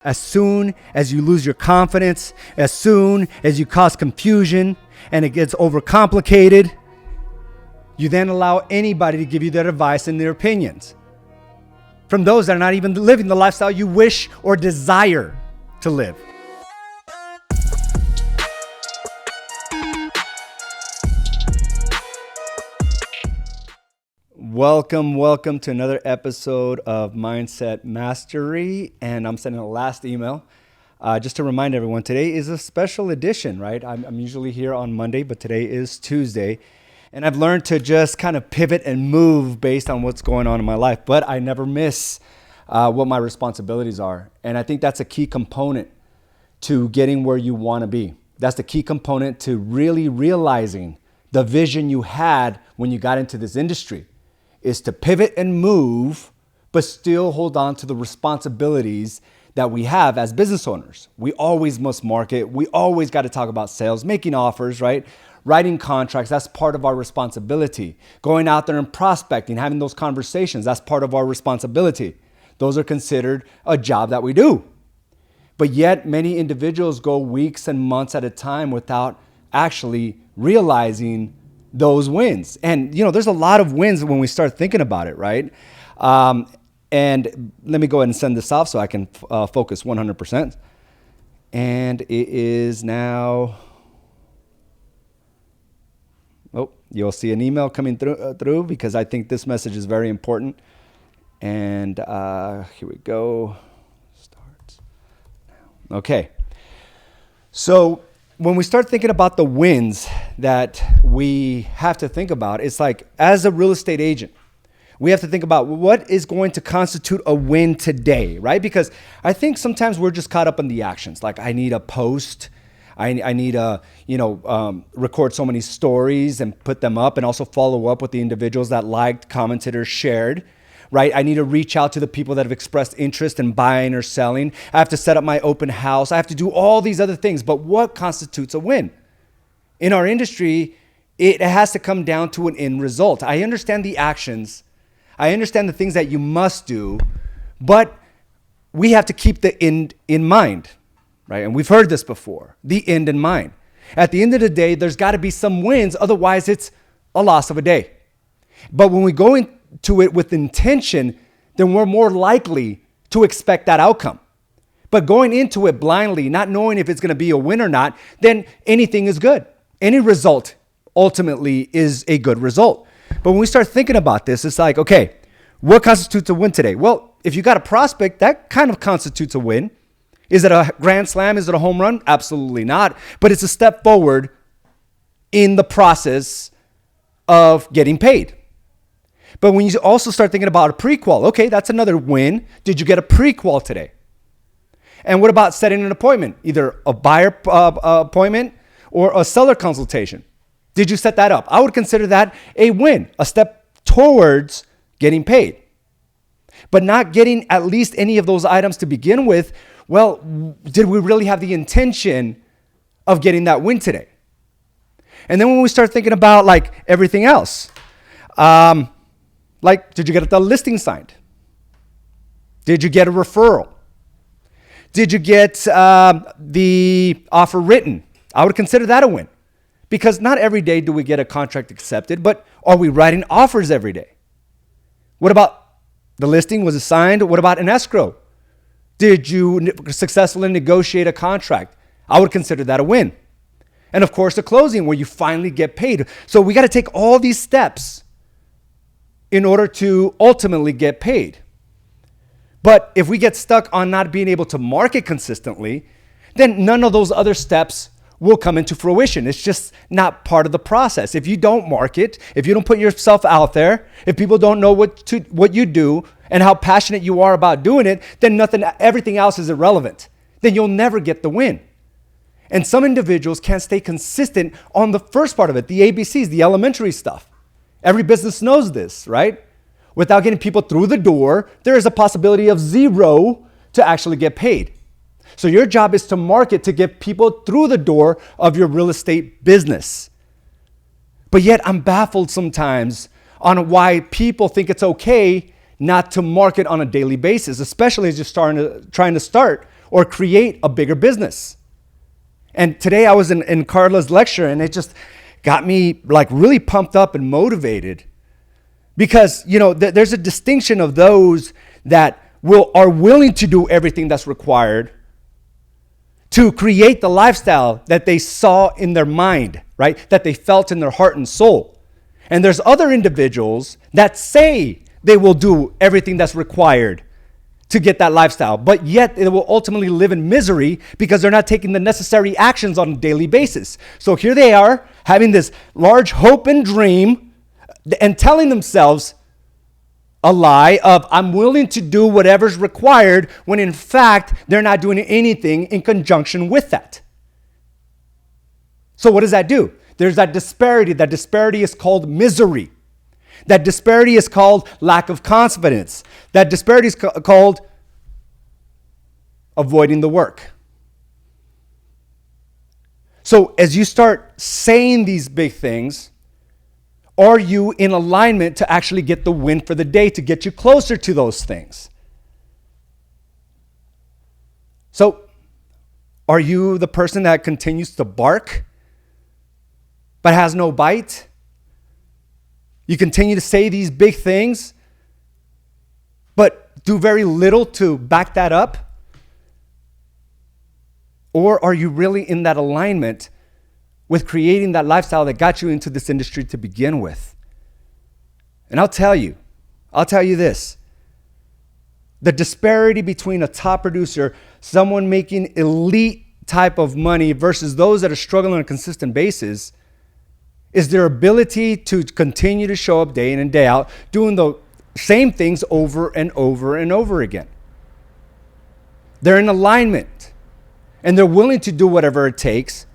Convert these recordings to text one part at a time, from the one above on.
As soon as you lose your confidence, as soon as you cause confusion and it gets overcomplicated, you then allow anybody to give you their advice and their opinions from those that are not even living the lifestyle you wish or desire to live. Welcome to another episode of Mindset Mastery. And I'm sending the last email just to remind everyone, today is a special edition, right? I'm usually here on Monday, but today is Tuesday. And I've learned to just kind of pivot and move based on what's going on in my life. But I never miss what my responsibilities are. And I think that's a key component to getting where you want to be. That's the key component to really realizing the vision you had when you got into this industry. Is to pivot and move, but still hold on to the responsibilities that we have as business owners. We always must market. We always got to talk about sales, making offers, right? Writing contracts, that's part of our responsibility. Going out there and prospecting, having those conversations, that's part of our responsibility. Those are considered a job that we do. But yet many individuals go weeks and months at a time without actually realizing those wins. And, there's a lot of wins when we start thinking about it, right? And let me go ahead and send this off so I can focus 100%. And it is now, you'll see an email coming through because I think this message is very important. And here we go. Starts now. Okay. So when we start thinking about the wins that we have to think about, it's like as a real estate agent, we have to think about what is going to constitute a win today, right? Because I think sometimes we're just caught up in the actions. Like I need a post, I need a, record so many stories and put them up and also follow up with the individuals that liked, commented, or shared. Right? I need to reach out to the people that have expressed interest in buying or selling. I have to set up my open house. I have to do all these other things. But what constitutes a win? In our industry, it has to come down to an end result. I understand the actions. I understand the things that you must do, but we have to keep the end in mind, right? And we've heard this before, the end in mind. At the end of the day, there's got to be some wins. Otherwise, it's a loss of a day. But when we go into it with intention, then we're more likely to expect that outcome. But going into it blindly, not knowing if it's going to be a win or not, then anything is good. Any result ultimately is a good result. But when we start thinking about this, it's like, okay, what constitutes a win today? Well, if you got a prospect, that kind of constitutes a win. Is it a grand slam? Is it a home run? Absolutely not. But it's a step forward in the process of getting paid. But when you also start thinking about a pre-qual, okay, that's another win. Did you get a pre-qual today? And what about setting an appointment? Either a buyer appointment or a seller consultation. Did you set that up? I would consider that a win, a step towards getting paid. But not getting at least any of those items to begin with, well, did we really have the intention of getting that win today? And then when we start thinking about like everything else, like, did you get the listing signed? Did you get a referral? Did you get the offer written? I would consider that a win. Because not every day do we get a contract accepted, but are we writing offers every day? What about the listing? Was it signed? What about an escrow? Did you successfully negotiate a contract? I would consider that a win. And of course, the closing where you finally get paid. So we got to take all these steps in order to ultimately get paid. But if we get stuck on not being able to market consistently, then none of those other steps will come into fruition. It's just not part of the process. If you don't market, if you don't put yourself out there, if people don't know what you do and how passionate you are about doing it, then everything else is irrelevant. Then you'll never get the win. And some individuals can't stay consistent on the first part of it, the ABCs, the elementary stuff. Every business knows this, right? Without getting people through the door, there is a possibility of zero to actually get paid. So your job is to market to get people through the door of your real estate business. But yet I'm baffled sometimes on why people think it's okay not to market on a daily basis, especially as you're trying to start or create a bigger business. And today I was in Carla's lecture, and it just got me like really pumped up and motivated, because there's a distinction of those that are willing to do everything that's required to create the lifestyle that they saw in their mind, right? That they felt in their heart and soul. And there's other individuals that say they will do everything that's required to get that lifestyle, but yet they will ultimately live in misery because they're not taking the necessary actions on a daily basis. So here they are having this large hope and dream and telling themselves a lie of, I'm willing to do whatever's required, when in fact, they're not doing anything in conjunction with that. So what does that do? There's that disparity. That disparity is called misery. That disparity is called lack of confidence. That disparity is called avoiding the work. So as you start saying these big things, are you in alignment to actually get the win for the day, to get you closer to those things? So, are you the person that continues to bark but has no bite? You continue to say these big things but do very little to back that up? Or are you really in that alignment with creating that lifestyle that got you into this industry to begin with? And I'll tell you this. The disparity between a top producer, someone making elite type of money, versus those that are struggling on a consistent basis, is their ability to continue to show up day in and day out, doing the same things over and over and over again. They're in alignment, and they're willing to do whatever it takes,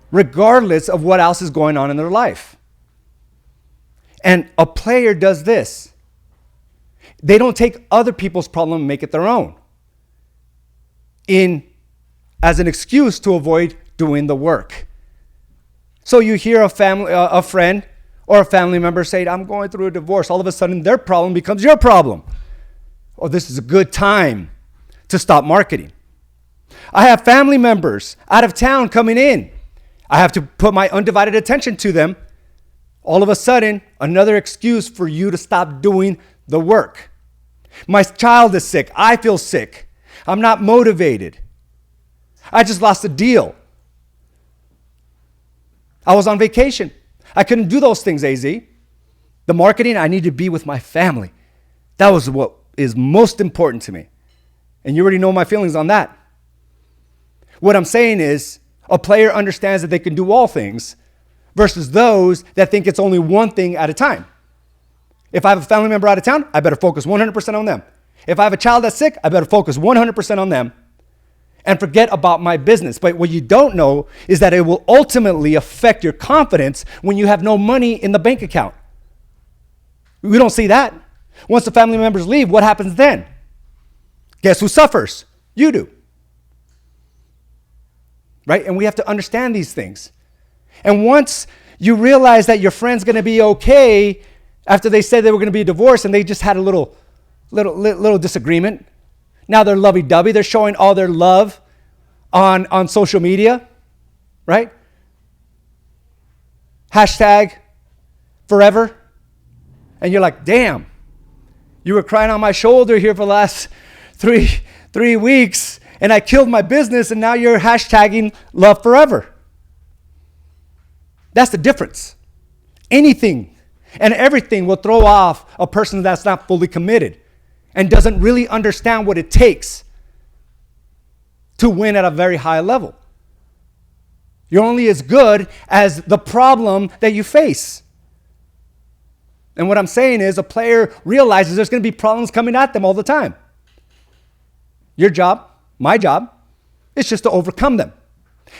regardless of what else is going on in their life. And a player does this. They don't take other people's problem and make it their own as an excuse to avoid doing the work. So you hear a friend or a family member say, I'm going through a divorce. All of a sudden, their problem becomes your problem. Oh, this is a good time to stop marketing. I have family members out of town coming in. I have to put my undivided attention to them. All of a sudden, another excuse for you to stop doing the work. My child is sick. I feel sick. I'm not motivated. I just lost a deal. I was on vacation. I couldn't do those things, AZ. The marketing, I need to be with my family. That was what is most important to me. And you already know my feelings on that. What I'm saying is, a player understands that they can do all things versus those that think it's only one thing at a time. If I have a family member out of town, I better focus 100% on them. If I have a child that's sick, I better focus 100% on them and forget about my business. But what you don't know is that it will ultimately affect your confidence when you have no money in the bank account. We don't see that. Once the family members leave, what happens then? Guess who suffers? You do. Right? And we have to understand these things. And once you realize that your friend's going to be okay after they said they were going to be divorced and they just had a little disagreement, now they're lovey-dovey. They're showing all their love on social media, right? Hashtag forever. And you're like, damn, you were crying on my shoulder here for the last three weeks, and I killed my business, and now you're hashtagging love forever. That's the difference. Anything and everything will throw off a person that's not fully committed and doesn't really understand what it takes to win at a very high level. You're only as good as the problem that you face. And what I'm saying is, a player realizes there's going to be problems coming at them all the time. Your job, my job, is just to overcome them.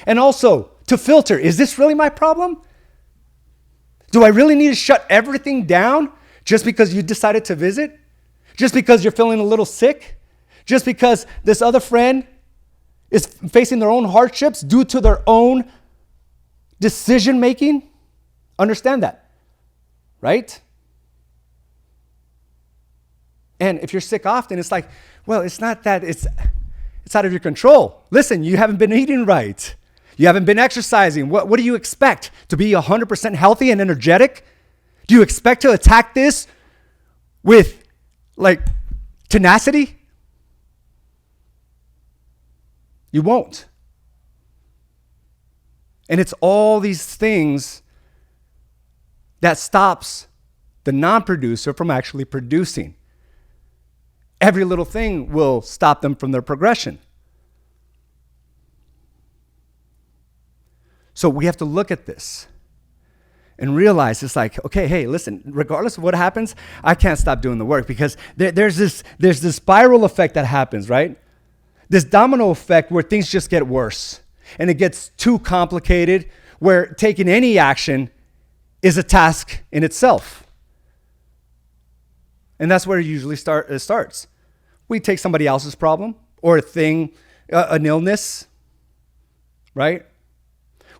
And also to filter, is this really my problem? Do I really need to shut everything down just because you decided to visit? Just because you're feeling a little sick? Just because this other friend is facing their own hardships due to their own decision making? Understand that, right? And if you're sick often, it's like, well, it's not that, It's out of your control. Listen, you haven't been eating right. You haven't been exercising. What do you expect? To be 100% healthy and energetic? Do you expect to attack this with like tenacity? You won't. And it's all these things that stops the non-producer from actually producing. Every little thing will stop them from their progression. So we have to look at this and realize it's like, okay, hey, listen, regardless of what happens, I can't stop doing the work, because there's this spiral effect that happens, right? This domino effect where things just get worse and it gets too complicated, where taking any action is a task in itself. And that's where it usually starts. We take somebody else's problem or a thing, an illness, right?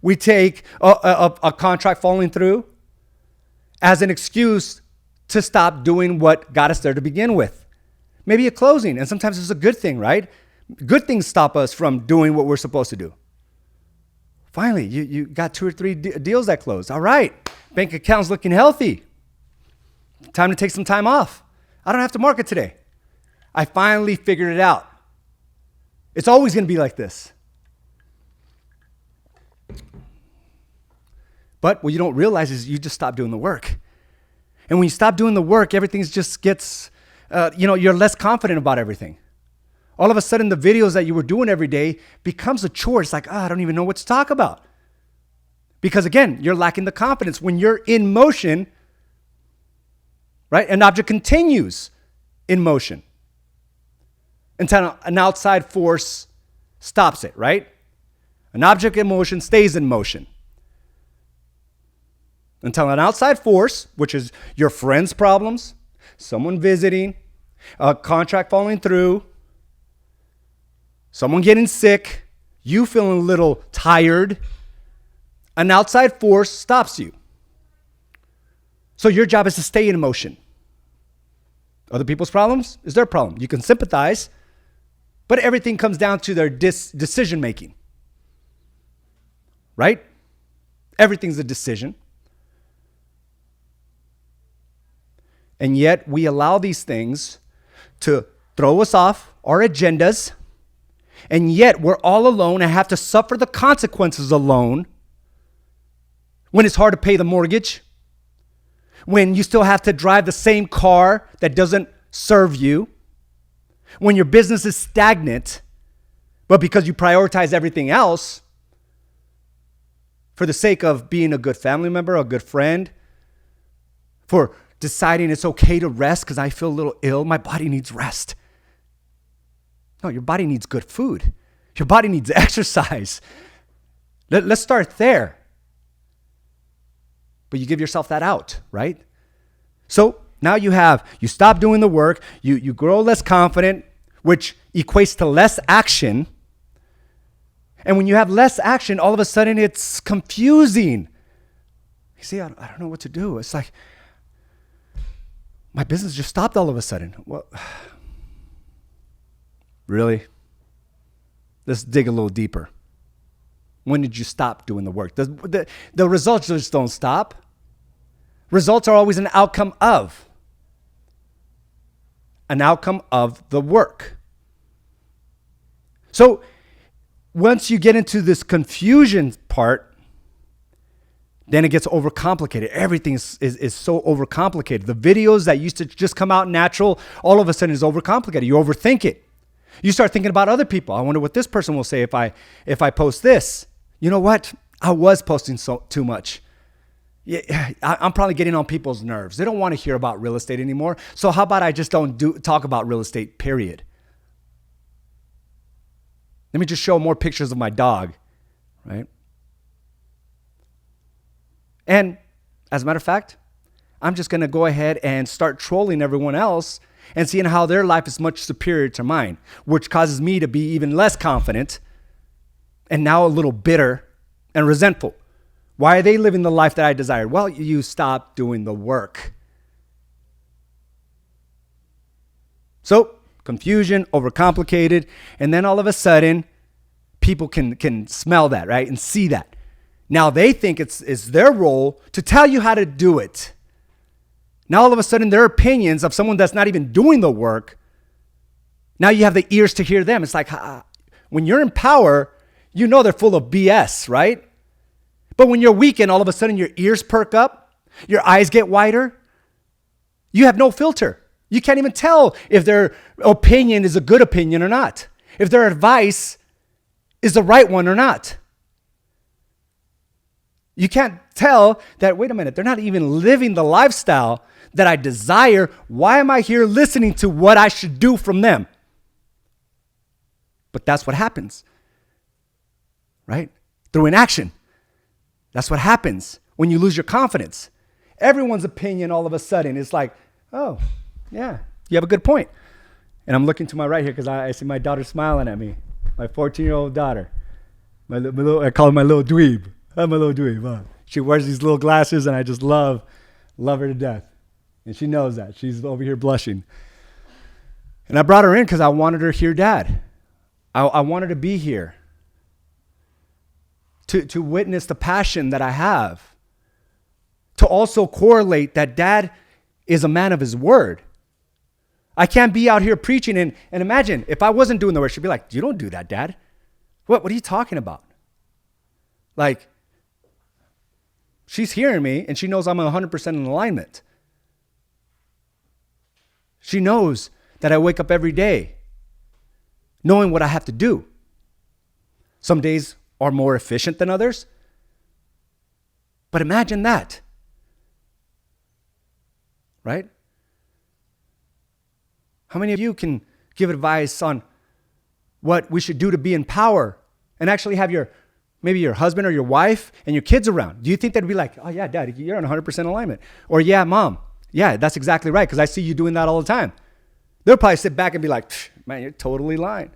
We take a contract falling through as an excuse to stop doing what got us there to begin with. Maybe a closing, and sometimes it's a good thing, right? Good things stop us from doing what we're supposed to do. Finally, you got 2 or 3 deals that closed. All right, bank account's looking healthy. Time to take some time off. I don't have to market today. I finally figured it out. It's always going to be like this. But what you don't realize is you just stop doing the work. And when you stop doing the work, everything just gets, you're less confident about everything. All of a sudden, the videos that you were doing every day becomes a chore. It's like, I don't even know what to talk about. Because again, you're lacking the confidence. When you're in motion, right, an object continues in motion until an outside force stops it, right? An object in motion stays in motion until an outside force, which is your friend's problems, someone visiting, a contract falling through, someone getting sick, you feeling a little tired, an outside force stops you. So your job is to stay in motion. Other people's problems is their problem. You can sympathize, but everything comes down to their decision making, right? Everything's a decision. And yet we allow these things to throw us off our agendas, and yet we're all alone and have to suffer the consequences alone when it's hard to pay the mortgage, when you still have to drive the same car that doesn't serve you, when your business is stagnant, but because you prioritize everything else for the sake of being a good family member, a good friend, for deciding it's okay to rest because I feel a little ill, my body needs rest. No, your body needs good food. Your body needs exercise. Let's start there. But you give yourself that out, right? So now you stop doing the work, you grow less confident, which equates to less action. And when you have less action, all of a sudden it's confusing. You see, I don't know what to do. It's like, my business just stopped all of a sudden. Well, really? Let's dig a little deeper. When did you stop doing the work? The results just don't stop. Results are always an outcome of the work. So once you get into this confusion part, then it gets overcomplicated. Everything is so overcomplicated. The videos that used to just come out natural, all of a sudden is overcomplicated. You overthink it. You start thinking about other people. I wonder what this person will say if I post this. You know what? I was posting too much. Yeah, I'm probably getting on people's nerves. They don't want to hear about real estate anymore. So how about I just don't talk about real estate, period? Let me just show more pictures of my dog, right? And as a matter of fact, I'm just going to go ahead and start trolling everyone else and seeing how their life is much superior to mine, which causes me to be even less confident and now a little bitter and resentful. Why are they living the life that I desired? Well, you stopped doing the work. So confusion, overcomplicated. And then all of a sudden, people can smell that, right? And see that. Now they think it's their role to tell you how to do it. Now all of a sudden, their opinions of someone that's not even doing the work, now you have the ears to hear them. It's like when you're in power, you know they're full of BS, right? But when you're weak and all of a sudden your ears perk up, your eyes get wider, you have no filter. You can't even tell if their opinion is a good opinion or not, if their advice is the right one or not. You can't tell that, wait a minute, they're not even living the lifestyle that I desire. Why am I here listening to what I should do from them? But that's what happens, right? Through inaction. That's what happens when you lose your confidence. Everyone's opinion all of a sudden is like, oh, yeah, you have a good point. And I'm looking to my right here because I see my daughter smiling at me, my 14-year-old daughter. I call her my little dweeb. I'm a little dweeb. She wears these little glasses and I just love her to death. And she knows that. She's over here blushing. And I brought her in because I wanted her to hear Dad. I wanted to be here to witness the passion that I have, to also correlate that Dad is a man of his word. I can't be out here preaching and imagine if I wasn't doing the work, she'd be like, you don't do that, Dad. What are you talking about? Like, she's hearing me and she knows I'm 100% in alignment. She knows that I wake up every day knowing what I have to do. Some days are more efficient than others. But imagine that. Right? How many of you can give advice on what we should do to be in power and actually have maybe your husband or your wife and your kids around? Do you think they'd be like, oh yeah, Dad, you're in 100% alignment? Or yeah, Mom, yeah, that's exactly right because I see you doing that all the time. They'll probably sit back and be like, man, you're totally lying.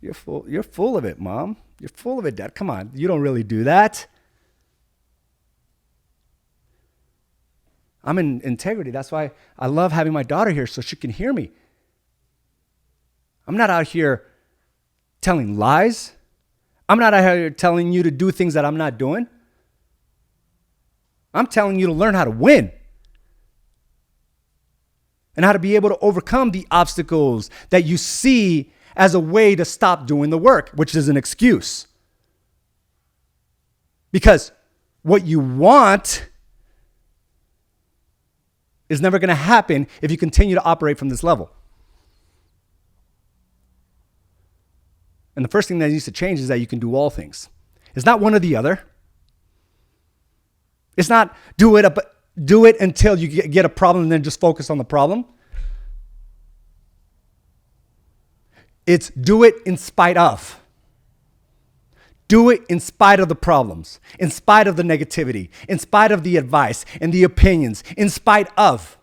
You're full of it, Mom. You're full of it, Dad. Come on, you don't really do that. I'm in integrity. That's why I love having my daughter here so she can hear me. I'm not out here telling lies. I'm not out here telling you to do things that I'm not doing. I'm telling you to learn how to win and how to be able to overcome the obstacles that you see as a way to stop doing the work, which is an excuse. Because what you want is never going to happen if you continue to operate from this level. And the first thing that needs to change is that you can do all things. It's not one or the other. It's not do it until you get a problem and then just focus on the problem. It's do it in spite of. Do it in spite of the problems, in spite of the negativity, in spite of the advice and the opinions, in spite of.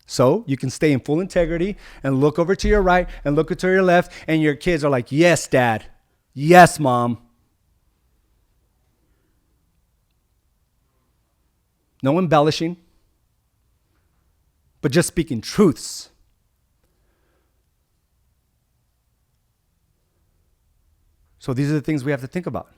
So you can stay in full integrity and look over to your right and look to your left, and your kids are like, yes, Dad. Yes, Mom. No embellishing, but just speaking truths. So these are the things we have to think about.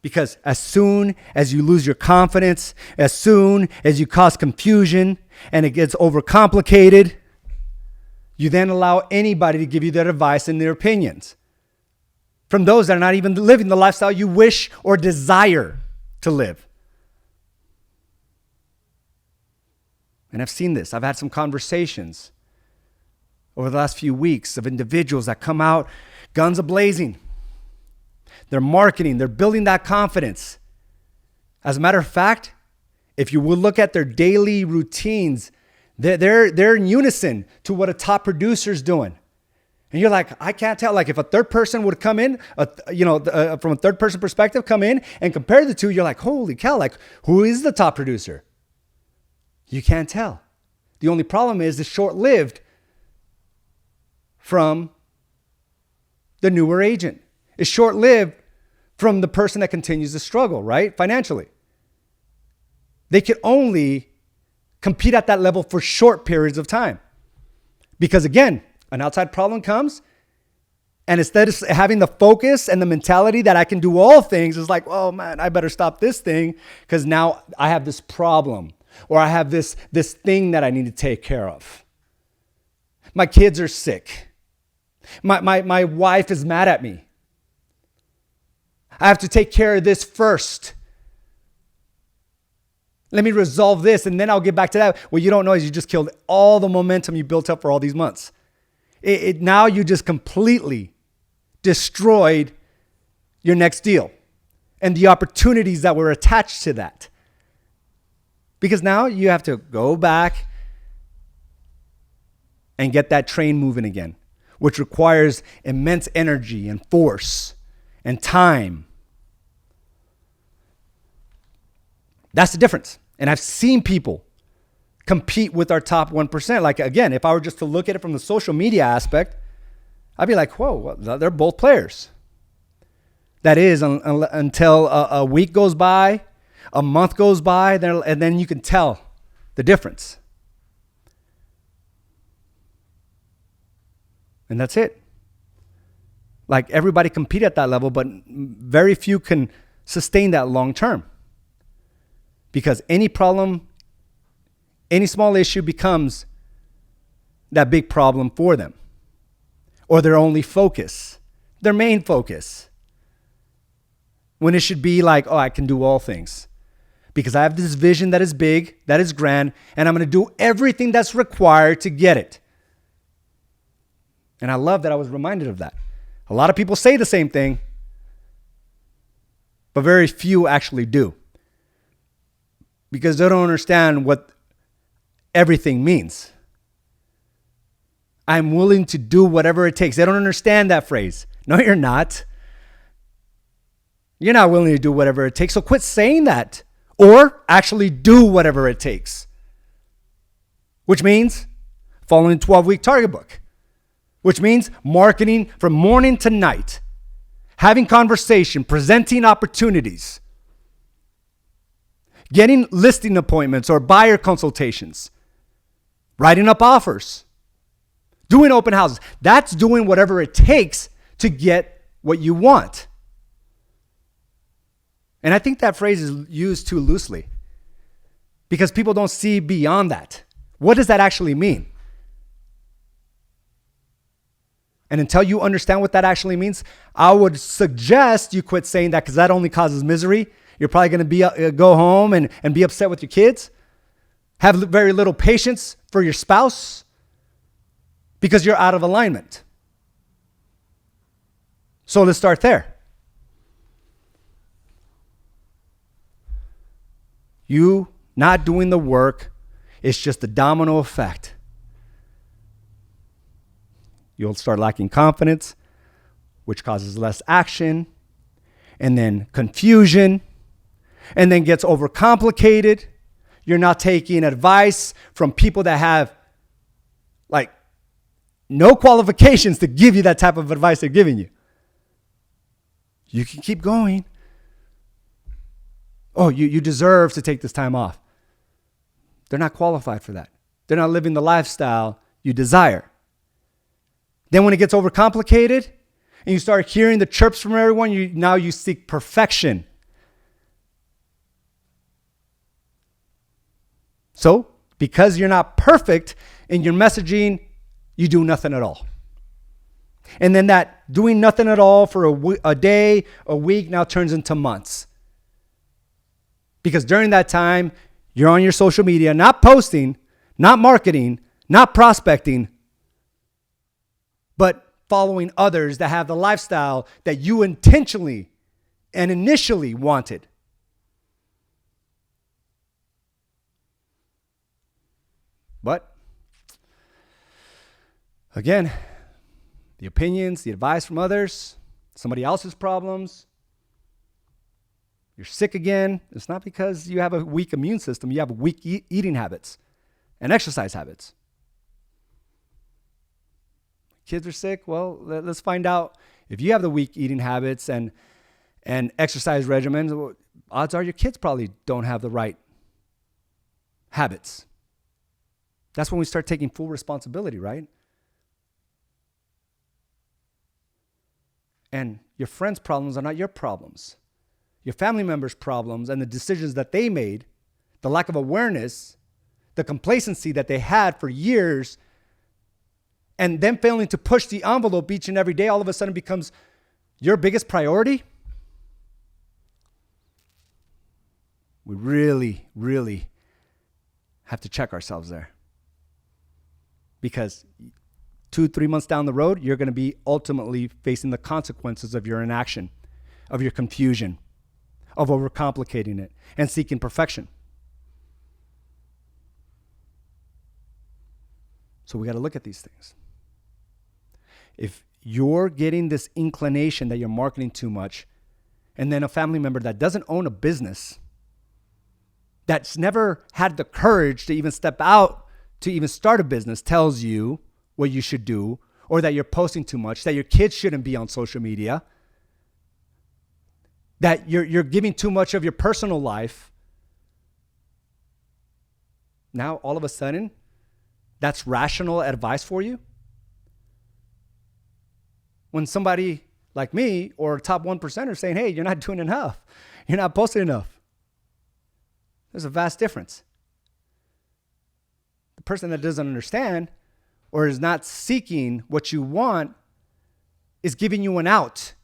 Because as soon as you lose your confidence, as soon as you cause confusion and it gets overcomplicated, you then allow anybody to give you their advice and their opinions from those that are not even living the lifestyle you wish or desire to live. And I've seen this. I've had some conversations over the last few weeks of individuals that come out guns a-blazing. They're marketing. They're building that confidence. As a matter of fact, if you will look at their daily routines, they're in unison to what a top producer is doing. And you're like, I can't tell. Like if a third person would come in, from a third person perspective, come in and compare the two, you're like, holy cow, like who is the top producer? You can't tell. The only problem is it's short-lived from the newer agent. It's short-lived from the person that continues to struggle, right? Financially. They can only compete at that level for short periods of time. Because again, an outside problem comes, and instead of having the focus and the mentality that I can do all things, it's like, oh man, I better stop this thing because now I have this problem, or I have this thing that I need to take care of. My kids are sick. My wife is mad at me. I have to take care of this first. Let me resolve this, and then I'll get back to that. What you don't know is you just killed all the momentum you built up for all these months. Now you just completely destroyed your next deal and the opportunities that were attached to that. Because now you have to go back and get that train moving again, which requires immense energy and force and time. That's the difference. And I've seen people compete with our top 1%. Like, again, if I were just to look at it from the social media aspect, I'd be like, whoa, well, they're both players. That is until a week goes by, a month goes by, and then you can tell the difference. And that's it. Like, everybody compete at that level, but very few can sustain that long term. Because any problem, any small issue becomes that big problem for them. Or their only focus, their main focus. When it should be like, oh, I can do all things. Because I have this vision that is big, that is grand, and I'm going to do everything that's required to get it. And I love that I was reminded of that. A lot of people say the same thing, but very few actually do. Because they don't understand what everything means. I'm willing to do whatever it takes. They don't understand that phrase. No, you're not. You're not willing to do whatever it takes. So quit saying that. Or actually do whatever it takes. Which means following a 12-week target book. Which means marketing from morning to night. Having conversation, presenting opportunities. Getting listing appointments or buyer consultations. Writing up offers. Doing open houses. That's doing whatever it takes to get what you want. And I think that phrase is used too loosely because people don't see beyond that. What does that actually mean? And until you understand what that actually means, I would suggest you quit saying that because that only causes misery. You're probably going to go home and be upset with your kids. Have very little patience for your spouse. Because you're out of alignment. So let's start there. You not doing the work is just a domino effect. You'll start lacking confidence, which causes less action, and then confusion, and then gets overcomplicated. You're not taking advice from people that have no qualifications to give you that type of advice they're giving you. You can keep going. Oh, you deserve to take this time off. They're not qualified for that. They're not living the lifestyle you desire. Then when it gets overcomplicated and you start hearing the chirps from everyone, now you seek perfection. So, because you're not perfect in your messaging, you do nothing at all. And then that doing nothing at all for a day, a week now turns into months. Because during that time, you're on your social media, not posting, not marketing, not prospecting, but following others that have the lifestyle that you intentionally and initially wanted. But again, the opinions, the advice from others, somebody else's problems. You're sick again. It's not because you have a weak immune system. You have weak eating habits and exercise habits. Kids are sick. Well, let's find out if you have the weak eating habits and exercise regimens. Odds are your kids probably don't have the right habits. That's when we start taking full responsibility, right? And your friends' problems are not your problems. Your family members' problems and the decisions that they made, the lack of awareness, the complacency that they had for years, and them failing to push the envelope each and every day all of a sudden becomes your biggest priority. We really, really have to check ourselves there. Because 2-3 months down the road, you're going to be ultimately facing the consequences of your inaction, of your confusion, of overcomplicating it and seeking perfection. So we got to look at these things. If you're getting this inclination that you're marketing too much, and then a family member that doesn't own a business, that's never had the courage to even step out to even start a business, tells you what you should do, or that you're posting too much, that your kids shouldn't be on social media, that you're giving too much of your personal life, now all of a sudden, that's rational advice for you? When somebody like me or a top 1% are saying, hey, you're not doing enough, you're not posting enough. There's a vast difference. The person that doesn't understand or is not seeking what you want is giving you an out.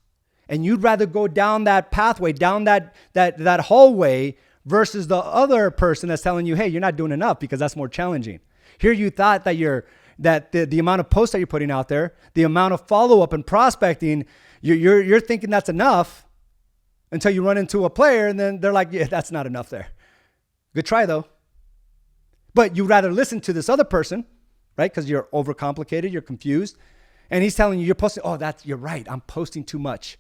And you'd rather go down that pathway, down that hallway, versus the other person that's telling you, hey, you're not doing enough because that's more challenging. Here you thought that the amount of posts that you're putting out there, the amount of follow-up and prospecting, you're thinking that's enough until you run into a player and then they're like, yeah, that's not enough there. Good try though. But you'd rather listen to this other person, right? Because you're overcomplicated, you're confused. And he's telling you, you're posting, you're right, I'm posting too much.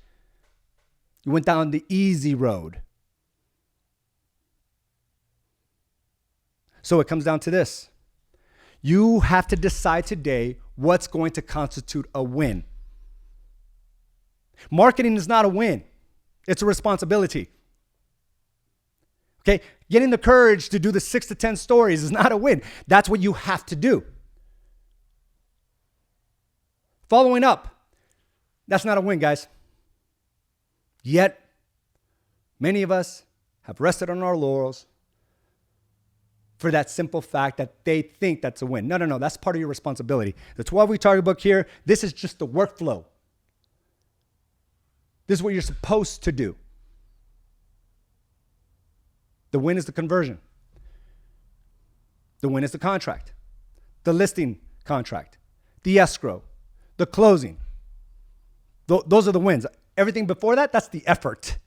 You went down the easy road. So it comes down to this. You have to decide today what's going to constitute a win. Marketing is not a win. It's a responsibility. Okay? Getting the courage to do the 6 to 10 stories is not a win. That's what you have to do. Following up, that's not a win, guys. Yet, many of us have rested on our laurels for that simple fact that they think that's a win. No, that's part of your responsibility. The 12-week target book here, this is just the workflow. This is what you're supposed to do. The win is the conversion. The win is the contract, the listing contract, the escrow, the closing. Those are the wins. Everything before that, that's the effort.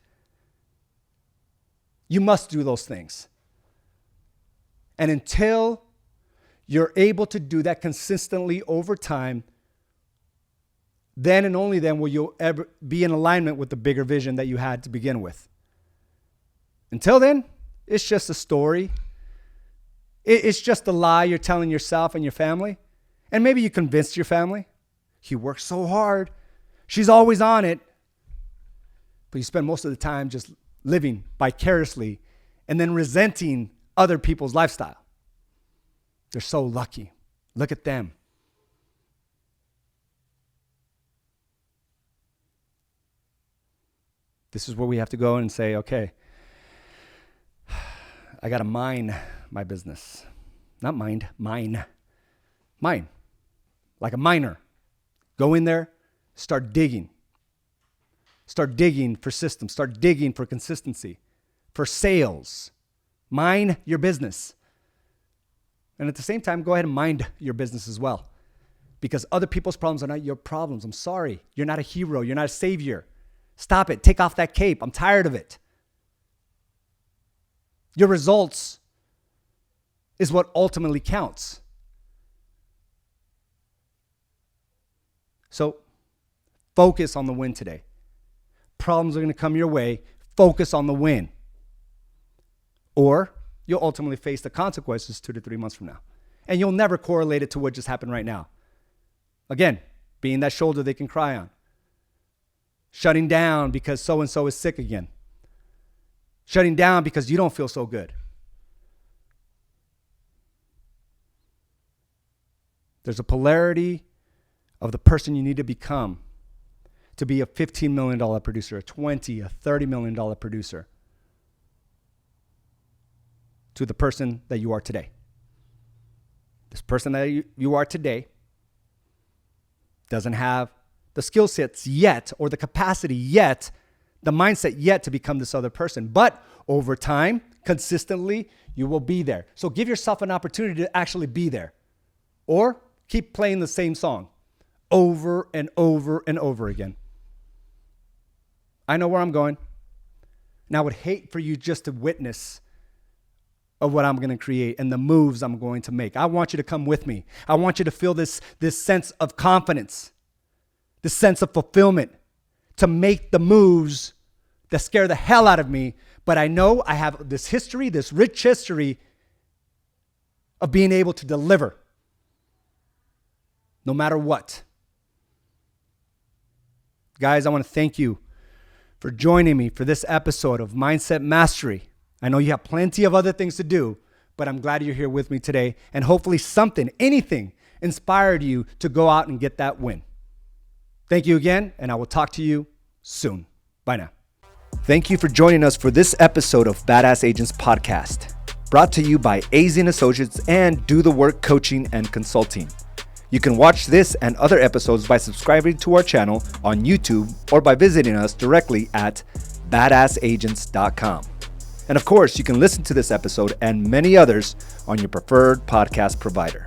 You must do those things. And until you're able to do that consistently over time, then and only then will you ever be in alignment with the bigger vision that you had to begin with. Until then, it's just a story. It's just a lie you're telling yourself and your family. And maybe you convinced your family. He works so hard. She's always on it. But you spend most of the time just living vicariously and then resenting other people's lifestyle. They're so lucky. Look at them. This is where we have to go and say, okay, I got to mine my business. Not mind, mine. Mine. Like a miner. Go in there, start digging. Start digging for systems. Start digging for consistency, for sales. Mine your business. And at the same time, go ahead and mind your business as well. Because other people's problems are not your problems. I'm sorry. You're not a hero. You're not a savior. Stop it. Take off that cape. I'm tired of it. Your results is what ultimately counts. So focus on the win today. Problems are going to come your way. Focus on the win. Or you'll ultimately face the consequences 2 to 3 months from now. And you'll never correlate it to what just happened right now. Again, being that shoulder they can cry on. Shutting down because so-and-so is sick again. Shutting down because you don't feel so good. There's a polarity of the person you need to become to be a $15 million producer, a $20, a $30 million producer, to the person that you are today. This person that you are today doesn't have the skill sets yet, or the capacity yet, the mindset yet to become this other person. But over time, consistently, you will be there. So give yourself an opportunity to actually be there. Or keep playing the same song over and over and over again. I know where I'm going. And I would hate for you just to witness of what I'm going to create and the moves I'm going to make. I want you to come with me. I want you to feel this sense of confidence, this sense of fulfillment to make the moves that scare the hell out of me. But I know I have this history, this rich history of being able to deliver no matter what. Guys, I want to thank you for joining me for this episode of Mindset Mastery. I know you have plenty of other things to do, but I'm glad you're here with me today. And hopefully something, anything, inspired you to go out and get that win. Thank you again, and I will talk to you soon. Bye now. Thank you for joining us for this episode of Badass Agents Podcast, brought to you by AZ & Associates and Do the Work Coaching and Consulting. You can watch this and other episodes by subscribing to our channel on YouTube or by visiting us directly at badassagents.com. And of course, you can listen to this episode and many others on your preferred podcast provider.